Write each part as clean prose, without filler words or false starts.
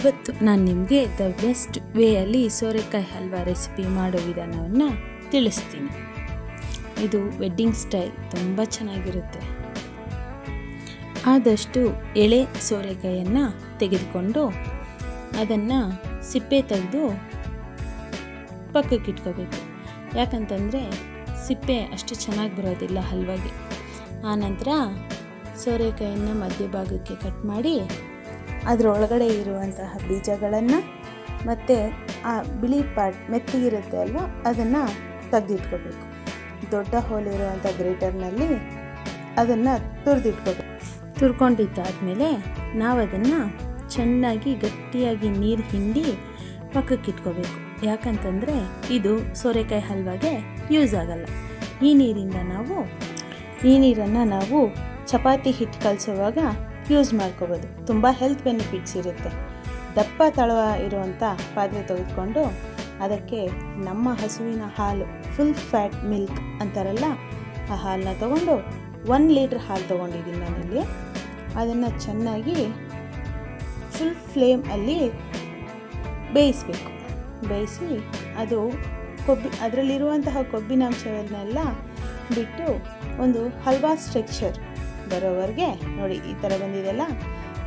ಇವತ್ತು ನಾನು ನಿಮಗೆ ದ ಬೆಸ್ಟ್ ವೇಯಲ್ಲಿ ಸೋರೆಕಾಯಿ ಹಲ್ವಾ ರೆಸಿಪಿ ಮಾಡೋ ವಿಧಾನವನ್ನು ತಿಳಿಸ್ತೀನಿ. ಇದು ವೆಡ್ಡಿಂಗ್ ಸ್ಟೈಲ್, ತುಂಬ ಚೆನ್ನಾಗಿರುತ್ತೆ. ಆದಷ್ಟು ಎಳೆ ಸೋರೆಕಾಯಿಯನ್ನು ತೆಗೆದುಕೊಂಡು ಅದನ್ನು ಸಿಪ್ಪೆ ತೆಗೆದು ಪಕ್ಕಕ್ಕೆ ಇಟ್ಕೋಬೇಕು. ಯಾಕಂತಂದರೆ ಸಿಪ್ಪೆ ಅಷ್ಟು ಚೆನ್ನಾಗಿ ಬರೋದಿಲ್ಲ ಹಲ್ವಾಗೆ. ಆನಂತರ ಸೋರೆಕಾಯಿಯನ್ನು ಮಧ್ಯಭಾಗಕ್ಕೆ ಕಟ್ ಮಾಡಿ ಅದರೊಳಗಡೆ ಇರುವಂತಹ ಬೀಜಗಳನ್ನು ಮತ್ತು ಆ ಬಿಳಿ ಪಾರ್ಟ್ ಮೆತ್ತಗಿರುತ್ತೆ ಅಲ್ವ, ಅದನ್ನು ತೆಗೆದಿಟ್ಕೋಬೇಕು. ದೊಡ್ಡ ಹೋಲಿರುವಂಥ ಗ್ರೇಟರ್ನಲ್ಲಿ ಅದನ್ನು ತುರಿದಿಟ್ಕೋಬೇಕು. ತುರ್ಕೊಂಡಿದ್ದಾದಮೇಲೆ ನಾವು ಅದನ್ನು ಚೆನ್ನಾಗಿ ಗಟ್ಟಿಯಾಗಿ ನೀರು ಹಿಂಡಿ ಪಕ್ಕಕ್ಕೆ ಇಟ್ಕೋಬೇಕು. ಯಾಕಂತಂದರೆ ಇದು ಸೋರೆಕಾಯಿ ಹಲ್ವಾಗೆ ಯೂಸ್ ಆಗಲ್ಲ. ಈ ನೀರನ್ನು ನಾವು ಚಪಾತಿ ಹಿಟ್ಟು ಕಲಿಸುವಾಗ ಯೂಸ್ ಮಾಡ್ಕೋಬೋದು. ತುಂಬ ಹೆಲ್ತ್ ಬೆನಿಫಿಟ್ಸ್ ಇರುತ್ತೆ. ದಪ್ಪ ತಳವ ಇರುವಂಥ ಪಾತ್ರೆ ತೆಗೆದುಕೊಂಡು ಅದಕ್ಕೆ ನಮ್ಮ ಹಸುವಿನ ಹಾಲು, ಫುಲ್ ಫ್ಯಾಟ್ ಮಿಲ್ಕ್ ಅಂತಾರಲ್ಲ, ಆ ಹಾಲನ್ನ ತೊಗೊಂಡು 1 ಲೀಟ್ರ್ ಹಾಲು ತೊಗೊಂಡಿದ್ದೀನಿ ನಾನಿಲ್ಲಿ. ಅದನ್ನು ಚೆನ್ನಾಗಿ ಫುಲ್ ಫ್ಲೇಮಲ್ಲಿ ಬೇಯಿಸಬೇಕು. ಬೇಯಿಸಿ ಅದು ಅದರಲ್ಲಿರುವಂತಹ ಕೊಬ್ಬಿನಾಂಶವನ್ನೆಲ್ಲ ಬಿಟ್ಟು ಒಂದು ಹಲ್ವಾ ಸ್ಟ್ರಕ್ಚರ್ ಬರೋವರೆಗೆ, ನೋಡಿ ಈ ಥರ ಬಂದಿದೆಯಲ್ಲ,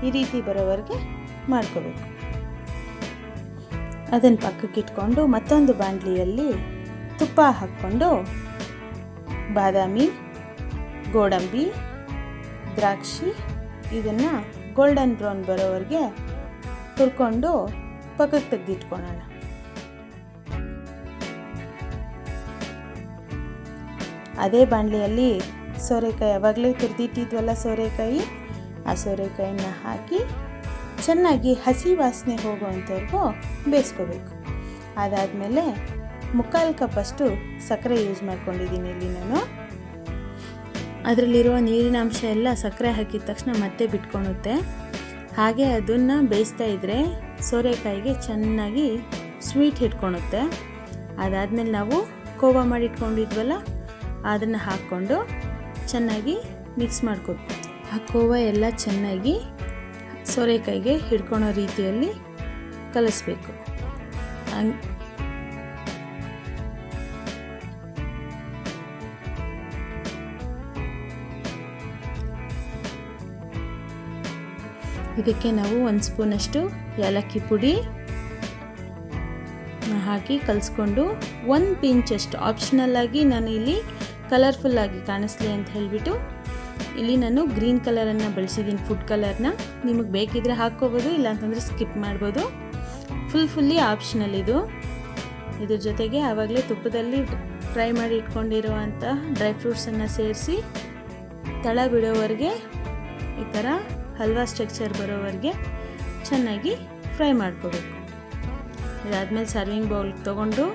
ಈ ರೀತಿ ಬರೋವರೆಗೆ ಮಾಡ್ಕೋಬೇಕು. ಅದನ್ನು ಪಕ್ಕಕ್ಕೆ ಇಟ್ಕೊಂಡು ಮತ್ತೊಂದು ಬಾಣಲಿಯಲ್ಲಿ ತುಪ್ಪ ಹಾಕ್ಕೊಂಡು ಬಾದಾಮಿ, ಗೋಡಂಬಿ, ದ್ರಾಕ್ಷಿ ಇದನ್ನು ಗೋಲ್ಡನ್ ಬ್ರೌನ್ ಬರೋವರೆಗೆ ಹುರ್ಕೊಂಡು ಪಕ್ಕಕ್ಕೆ ತೆಗೆದಿಟ್ಕೊಳ್ಳೋಣ. ಅದೇ ಬಾಣಲಿಯಲ್ಲಿ ಸೋರೆಕಾಯಿ ಯಾವಾಗಲೇ ತುರಿದಿಟ್ಟಿದ್ವಲ್ಲ ಸೋರೆಕಾಯಿ, ಆ ಸೋರೆಕಾಯಿನ ಹಾಕಿ ಚೆನ್ನಾಗಿ ಹಸಿ ವಾಸನೆ ಹೋಗೋವಂಥವ್ರಿಗೂ ಬೇಯಿಸ್ಕೋಬೇಕು. ಅದಾದಮೇಲೆ 3/4 ಕಪ್ಪಷ್ಟು ಸಕ್ಕರೆ ಯೂಸ್ ಮಾಡ್ಕೊಂಡಿದ್ದೀನಿ ಇಲ್ಲಿ ನಾನು. ಅದರಲ್ಲಿರುವ ನೀರಿನ ಅಂಶ ಎಲ್ಲ ಸಕ್ಕರೆ ಹಾಕಿದ ತಕ್ಷಣ ಮತ್ತೆ ಬಿಟ್ಕೊಳುತ್ತೆ. ಹಾಗೆ ಅದನ್ನು ಬೇಯಿಸ್ತಾ ಇದ್ದರೆ ಸೋರೆಕಾಯಿಗೆ ಚೆನ್ನಾಗಿ ಸ್ವೀಟ್ ಹಿಡ್ಕೊಳುತ್ತೆ. ಅದಾದಮೇಲೆ ನಾವು ಕೋವಾ ಮಾಡಿಟ್ಕೊಂಡಿದ್ವಲ್ಲ, ಅದನ್ನು ಹಾಕ್ಕೊಂಡು ಚೆನ್ನಾಗಿ ಮಿಕ್ಸ್ ಮಾಡ್ಕೋಬೇಕು. ಆ ಕೋವಾ ಎಲ್ಲ ಚೆನ್ನಾಗಿ ಸೋರೆಕಾಯಿಗೆ ಹಿಡ್ಕೊಳೋ ರೀತಿಯಲ್ಲಿ ಕಲಿಸ್ಬೇಕು. ಇದಕ್ಕೆ ನಾವು 1 ಸ್ಪೂನಷ್ಟು ಏಲಕ್ಕಿ ಪುಡಿ ಹಾಕಿ ಕಲಿಸ್ಕೊಂಡು 1 ಪಿಂಚಷ್ಟು ಆಪ್ಷನಲ್ ಆಗಿ ನಾನು ಇಲ್ಲಿ ಕಲರ್ಫುಲ್ಲಾಗಿ ಕಾಣಿಸ್ಲಿ ಅಂತ ಹೇಳಿಬಿಟ್ಟು ಇಲ್ಲಿ ನಾನು ಗ್ರೀನ್ ಕಲರನ್ನು ಬಳಸಿದ್ದೀನಿ, ಫುಡ್ ಕಲರ್ನ. ನಿಮಗೆ ಬೇಕಿದ್ರೆ ಹಾಕ್ಕೋಬೋದು, ಇಲ್ಲಾಂತಂದರೆ ಸ್ಕಿಪ್ ಮಾಡ್ಬೋದು. ಫುಲ್ಲಿ ಆಪ್ಷನಲ್ ಇದು. ಇದ್ರ ಜೊತೆಗೆ ಆವಾಗಲೇ ತುಪ್ಪದಲ್ಲಿ ಫ್ರೈ ಮಾಡಿ ಇಟ್ಕೊಂಡಿರುವಂಥ ಡ್ರೈ ಫ್ರೂಟ್ಸನ್ನು ಸೇರಿಸಿ ತಳ ಬಿಡೋವರೆಗೆ, ಈ ಥರ ಹಲ್ವಾ ಸ್ಟ್ರಕ್ಚರ್ ಬರೋವರೆಗೆ ಚೆನ್ನಾಗಿ ಫ್ರೈ ಮಾಡ್ಕೋಬೇಕು. ಇದಾದಮೇಲೆ ಸರ್ವಿಂಗ್ ಬೌಲ್ ತೊಗೊಂಡು